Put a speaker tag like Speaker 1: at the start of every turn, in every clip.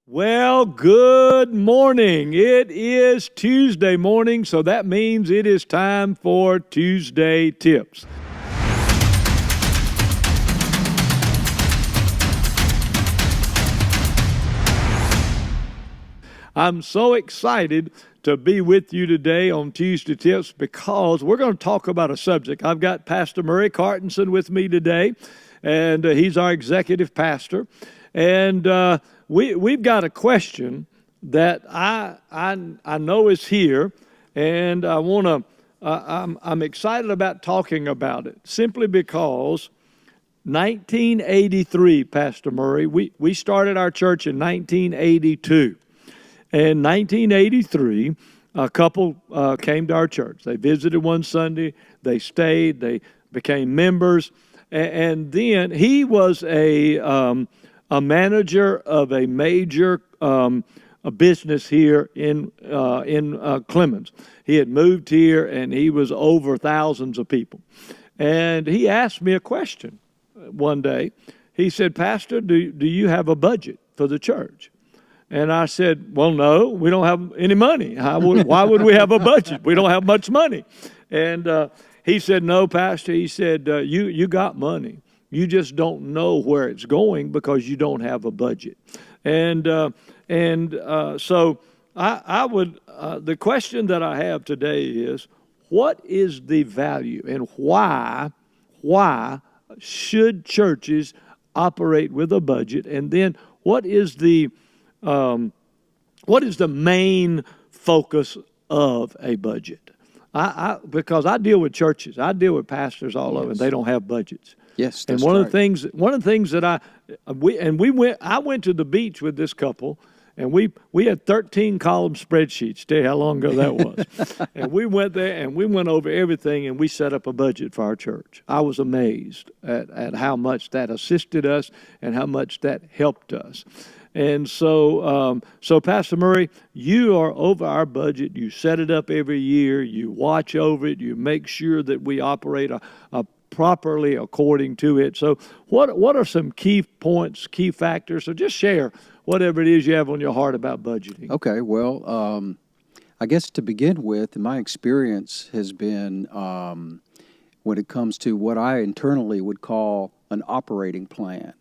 Speaker 1: Well, good morning. It is Tuesday morning, so that means it is time for Tuesday Tips. I'm so excited to be with you today on Tuesday Tips because we're going to talk about a subject. I've got Pastor Murray Cartenson with me today, and he's our executive pastor. And we've got a question that I know is here, and I'm excited about talking about it simply because 1983, Pastor Murray, we started our church in 1982. In 1983, a couple came to our church. They visited one Sunday. They stayed. They became members. And then he was a manager of a major a business here in Clemens. He had moved here, and he was over thousands of people. And he asked me a question one day. He said, "Pastor, do you have a budget for the church?" And I said, "Well, no, we don't have any money. Why would we have a budget? We don't have much money." And he said, "No, Pastor," he said, you got money. You just don't know where it's going because you don't have a budget." And so the question that I have today is, what is the value and why should churches operate with a budget? And then what is the main focus of a budget? Because I deal with churches, I deal with pastors all over, and they don't have budgets.
Speaker 2: Yes,
Speaker 1: and
Speaker 2: that's
Speaker 1: one
Speaker 2: right.
Speaker 1: of the things that I went to the beach with this couple, and we had 13 column spreadsheets. Tell you how long ago that was. And we went there and we went over everything, and we set up a budget for our church. I was amazed at how much that assisted us and how much that helped us. And so, Pastor Murray, you are over our budget. You set it up every year. You watch over it. You make sure that we operate properly according to it. So what are some key points, key factors? So just share whatever it is you have on your heart about budgeting.
Speaker 2: Okay, well, I guess to begin with, my experience has been when it comes to what I internally would call an operating plan.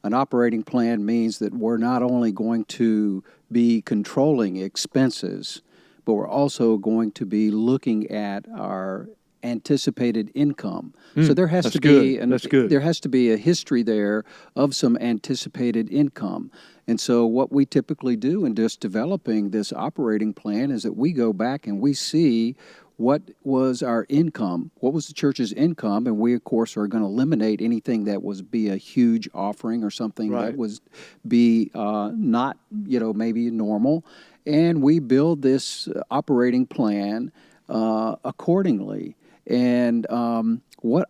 Speaker 2: An operating plan means that we're not only going to be controlling expenses, but we're also going to be looking at our anticipated income. So there has to be there has to be a history there of some anticipated income. And so what we typically do in just developing this operating plan is that we go back and we see what was our income, what was the church's income, and we, of course, are going to eliminate anything that was be a huge offering or something that was be not, maybe normal. And we build this operating plan accordingly. And what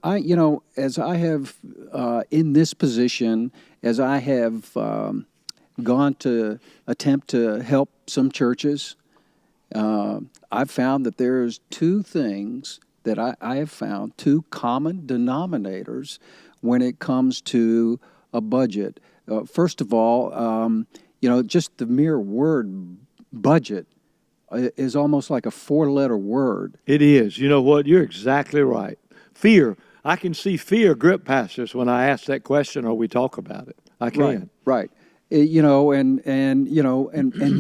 Speaker 2: as I have in this position, as I have gone to attempt to help some churches, I've found that there's two things that I have found, two common denominators when it comes to a budget. First of all, just the mere word budget is almost like a four-letter word.
Speaker 1: It is. You know what? You're exactly right. Fear. I can see fear grip pastors when I ask that question or we talk about it. I can.
Speaker 2: Right. And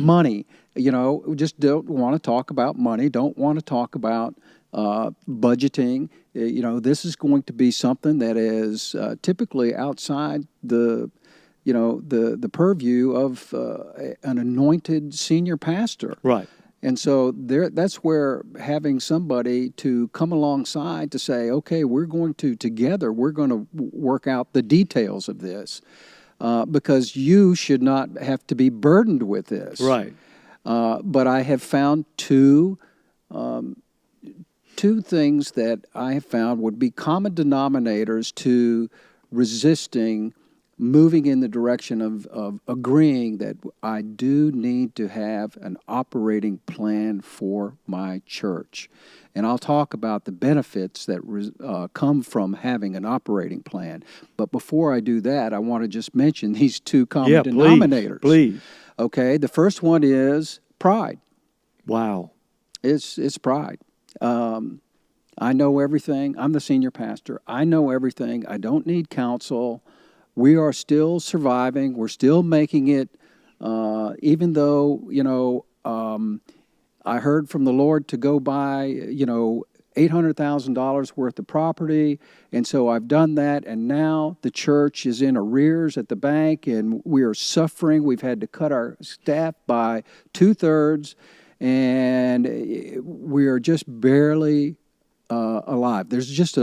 Speaker 2: money. We just don't want to talk about money. Don't want to talk about budgeting. This is going to be something that is typically outside the purview of an anointed senior pastor.
Speaker 1: Right.
Speaker 2: And so that's where having somebody to come alongside to say, okay, we're going to work out the details of this, because you should not have to be burdened with this.
Speaker 1: Right.
Speaker 2: But I have found two things that I have found would be common denominators to resisting moving in the direction of agreeing that I do need to have an operating plan for my church. And I'll talk about the benefits that come from having an operating plan. But before I do that, I want to just mention these two common denominators.
Speaker 1: Please.
Speaker 2: Okay, the first one is pride.
Speaker 1: Wow.
Speaker 2: It's pride. I know everything. I'm the senior pastor. I know everything. I don't need counsel. We are still surviving. We're still making it, even though, I heard from the Lord to go buy, $800,000 worth of property. And so I've done that. And now the church is in arrears at the bank and we are suffering. We've had to cut our staff by 2/3 and we are just barely alive. There's just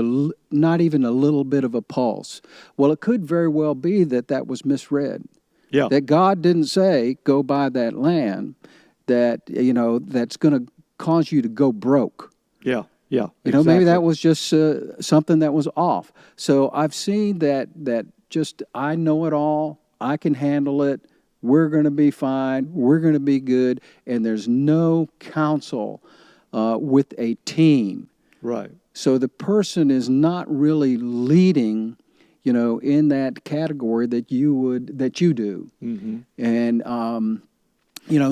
Speaker 2: not even a little bit of a pulse. Well, it could very well be that was misread.
Speaker 1: Yeah.
Speaker 2: That God didn't say, go buy that land, that's going to cause you to go broke.
Speaker 1: Yeah. Yeah.
Speaker 2: Maybe that was just something that was off. So I've seen that just, I know it all. I can handle it. We're going to be fine. We're going to be good. And there's no counsel with a team.
Speaker 1: Right.
Speaker 2: So the person is not really leading, in that category that you do. Mm-hmm. And,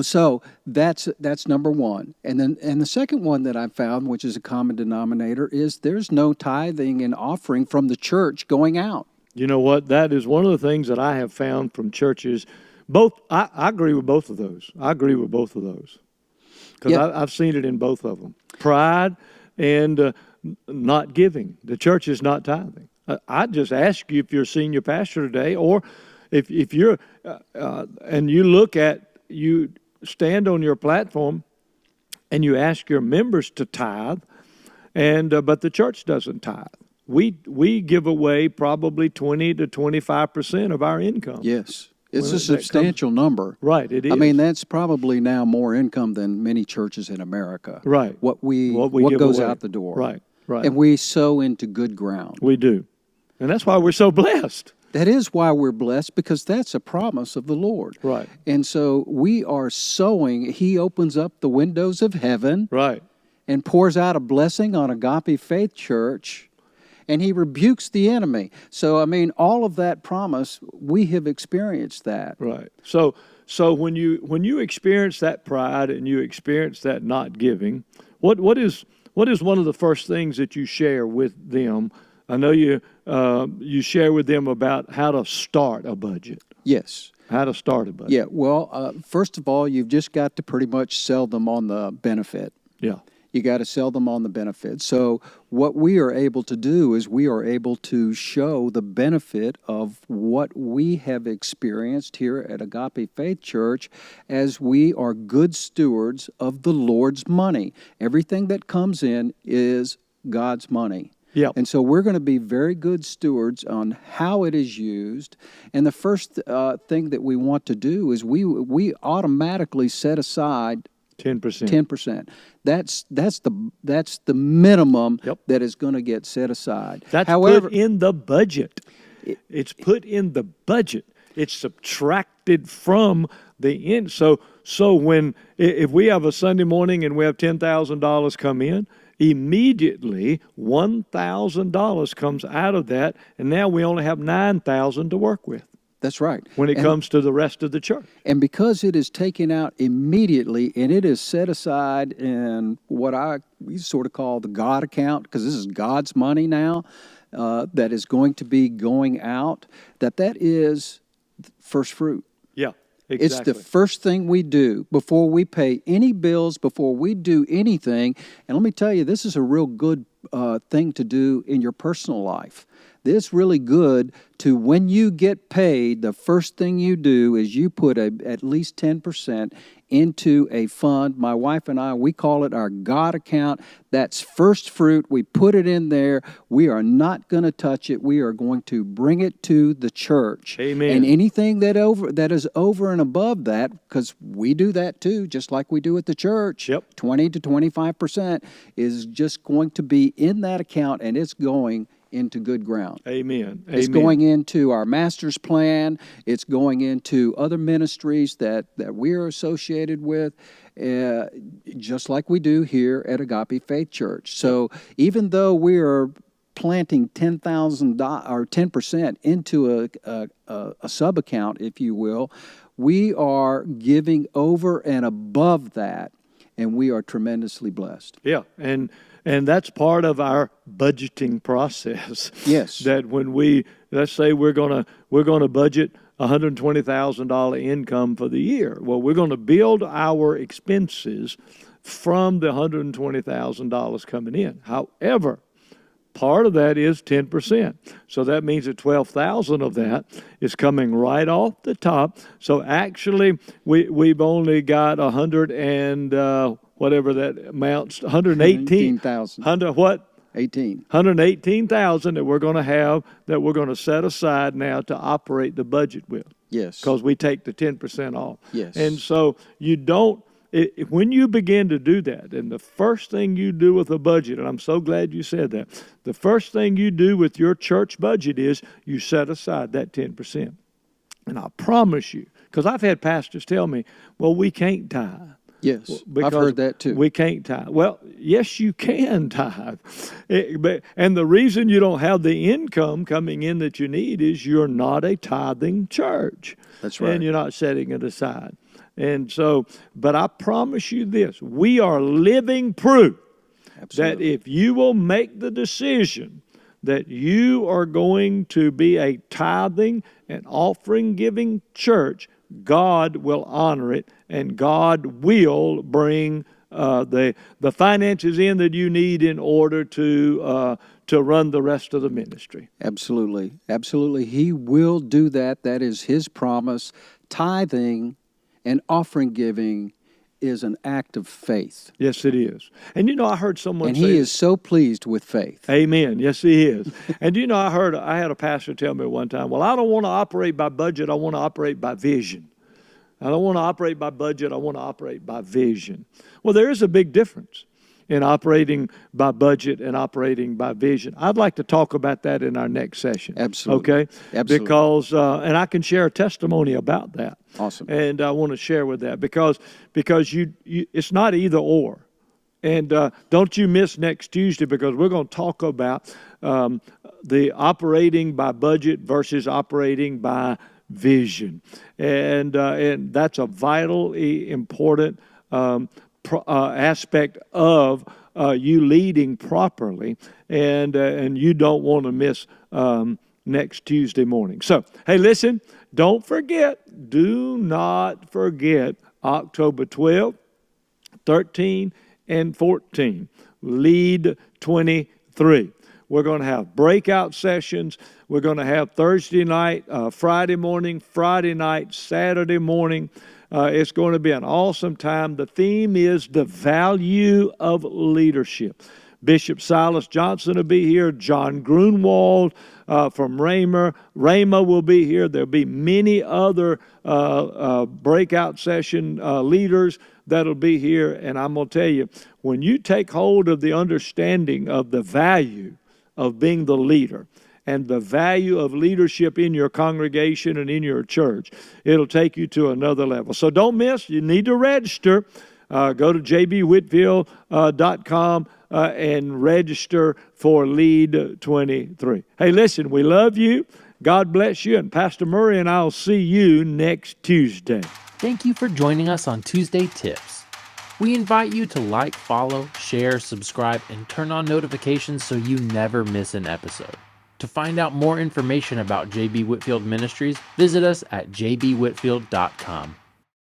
Speaker 2: so that's number one. And the second one that I've found, which is a common denominator, is there's no tithing and offering from the church going out.
Speaker 1: You know what? That is one of the things that I have found from churches. I agree with both of those. Because I've seen it in both of them. Pride and not giving. The church is not tithing. I just ask you if you're a senior pastor today, or if you're, and you stand on your platform and you ask your members to tithe, but the church doesn't tithe. We give away probably 20 to 25% of our income.
Speaker 2: Yes. It's a substantial number.
Speaker 1: Right, it is.
Speaker 2: I mean, that's probably now more income than many churches in America.
Speaker 1: Right.
Speaker 2: What goes out the door.
Speaker 1: Right.
Speaker 2: And we sow into good ground.
Speaker 1: We do. And that's why we're so blessed.
Speaker 2: That is why we're blessed, because that's a promise of the Lord.
Speaker 1: Right.
Speaker 2: And so we are sowing. He opens up the windows of heaven.
Speaker 1: Right.
Speaker 2: And pours out a blessing on Agape Faith Church. And he rebukes the enemy. So, all of that promise, we have experienced that.
Speaker 1: Right. So when you experience that pride and you experience that not giving, what is one of the first things that you share with them? I know you share with them about how to start a budget.
Speaker 2: Yes.
Speaker 1: How to start a budget.
Speaker 2: Yeah. Well, first of all, you've just got to pretty much sell them on the benefit.
Speaker 1: Yeah.
Speaker 2: You got to sell them on the benefit. So what we are able to do is we are able to show the benefit of what we have experienced here at Agape Faith Church as we are good stewards of the Lord's money. Everything that comes in is God's money.
Speaker 1: Yeah.
Speaker 2: And so we're going to be very good stewards on how it is used. And the first thing that we want to do is we automatically set aside
Speaker 1: 10%.
Speaker 2: 10%. That's the minimum that is going to get set aside.
Speaker 1: That's put in the budget. It's put in the budget. It's subtracted from the end. So if we have a Sunday morning and we have $10,000 come in, immediately $1,000 comes out of that, and now we only have $9,000 to work with.
Speaker 2: That's right.
Speaker 1: When it comes to the rest of the church.
Speaker 2: And because it is taken out immediately and it is set aside in what we sort of call the God account, because this is God's money now that is going to be going out, that is first fruit.
Speaker 1: Yeah, exactly.
Speaker 2: It's the first thing we do before we pay any bills, before we do anything. And let me tell you, this is a real good thing to do in your personal life. It's really good to, when you get paid, the first thing you do is you put at least 10% into a fund. My wife and I, we call it our God account. That's first fruit. We put it in there. We are not going to touch it. We are going to bring it to the church.
Speaker 1: Amen.
Speaker 2: And anything that is over and above that, because we do that too, just like we do at the church, 20 to 25% is just going to be in that account, and it's going into good ground.
Speaker 1: Amen.
Speaker 2: It's going into our master's plan. It's going into other ministries that we're associated with, just like we do here at Agape Faith Church. So even though we are planting $10,000 or 10% into a sub account, if you will, we are giving over and above that, and we are tremendously blessed.
Speaker 1: Yeah, and that's part of our budgeting process.
Speaker 2: Yes.
Speaker 1: That when let's say we're gonna budget $120,000 income for the year. Well, we're going to build our expenses from the $120,000 coming in. However, part of that is 10%. So that means that 12,000 of that is coming right off the top. So actually, we've only got 100 and whatever that amounts, 118,000. 100 what? 118,000 that we're going to have, that we're going to set aside now to operate the budget with.
Speaker 2: Yes.
Speaker 1: Because we take the 10% off.
Speaker 2: Yes.
Speaker 1: And so you don't, when you begin to do that, and the first thing you do with a budget, and I'm so glad you said that, the first thing you do with your church budget is you set aside that 10%. And I promise you, because I've had pastors tell me, well, we can't tithe.
Speaker 2: Yes, I've heard that too.
Speaker 1: We can't tithe. Well, yes, you can tithe. And the reason you don't have the income coming in that you need is you're not a tithing church.
Speaker 2: That's right.
Speaker 1: And you're not setting it aside. And so, but I promise you this, we are living proof that if you will make the decision that you are going to be a tithing and offering giving church, God will honor it, and God will bring the finances in that you need in order to run the rest of the ministry.
Speaker 2: Absolutely. Absolutely. He will do that. That is His promise. Tithing and offering giving is an act of faith.
Speaker 1: Yes, it is. And I heard someone say...
Speaker 2: And He is so pleased with faith.
Speaker 1: Amen. Yes, He is. And I had a pastor tell me one time, well, I don't want to operate by budget. I want to operate by vision. I don't want to operate by budget. I want to operate by vision. Well, there is a big difference in operating by budget and operating by vision. I'd like to talk about that in our next session.
Speaker 2: Absolutely.
Speaker 1: Okay?
Speaker 2: Absolutely.
Speaker 1: Because, and I can share a testimony about that.
Speaker 2: Awesome.
Speaker 1: And I want to share with that because you it's not either or. And don't you miss next Tuesday, because we're going to talk about the operating by budget versus operating by vision. And that's a vitally important aspect of you leading properly, and you don't want to miss next Tuesday morning. So, hey, listen, do not forget October 12th, 13, and 14, Lead 23. We're going to have breakout sessions. We're going to have Thursday night, Friday morning, Friday night, Saturday morning. It's going to be an awesome time. The theme is the value of leadership. Bishop Silas Johnson will be here. John Grunwald from Rhema will be here. There'll be many other breakout session leaders that'll be here. And I'm going to tell you, when you take hold of the understanding of the value of being the leader and the value of leadership in your congregation and in your church, it'll take you to another level. So don't miss. You need to register. Go to jbwhitfield.com and register for Lead 23. Hey, listen, we love you. God bless you. And Pastor Murray and I will see you next Tuesday.
Speaker 3: Thank you for joining us on Tuesday Tips. We invite you to like, follow, share, subscribe, and turn on notifications so you never miss an episode. To find out more information about JB Whitfield Ministries, visit us at jbwhitfield.com.